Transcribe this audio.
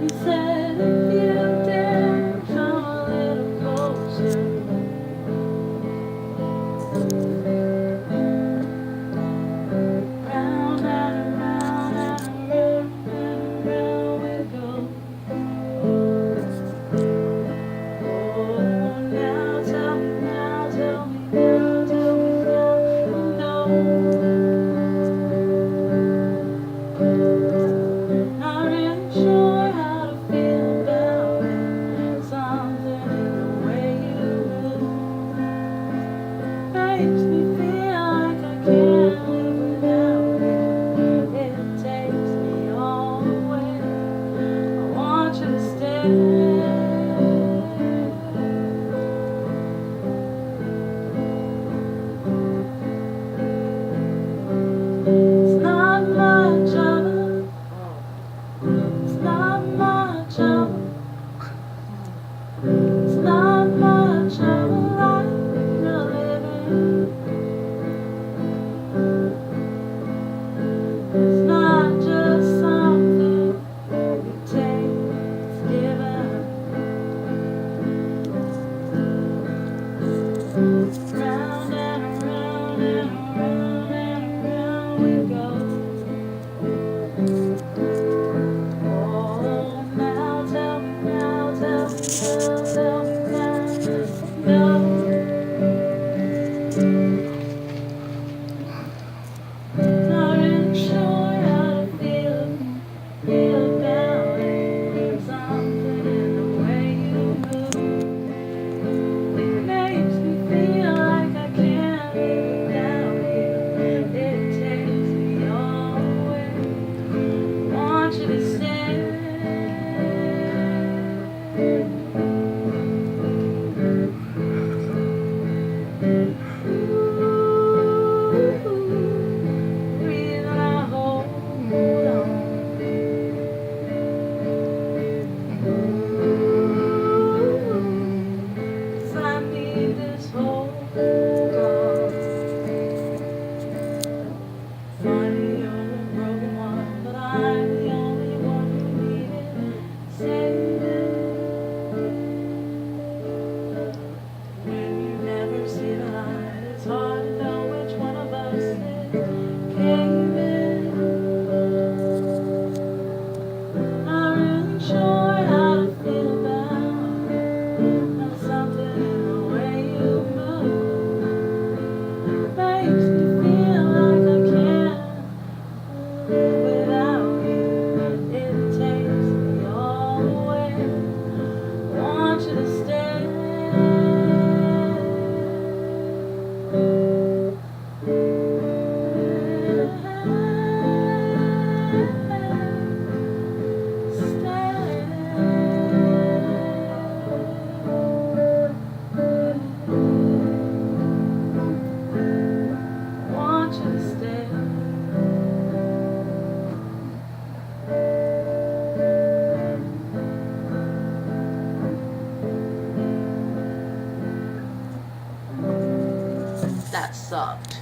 He said, if you dare come a little closer, round and around and around and around we go. Oh, now tell me, now tell me, now tell me, now you know. Not really sure how to feel about it. Something in the way you move makes me feel like I can't live without you. It takes me all the way. I want you to stay. It's not much of it's not much of it's not much of a life you're living. It's not just something you take, it's given. Round and around and around and around we go. Oh, now tell me, now tell me, now tell me, now no. Not really sure how to feel about it. Something in the way you move, it makes me feel like I can't live without you. It takes me all the way. Want you to stay. Breathe and I hold on. 'Cause I need this hold on. Funny you're the broken one, but I'm the only one who needed saving. When you never see the light, it's hard to know which one of us is caving. Not really sure how to feel about it. There's something in the way you move makes me feel like I can't live without you. It takes me all the way. Want you to stay. Want you to stay. That sucked.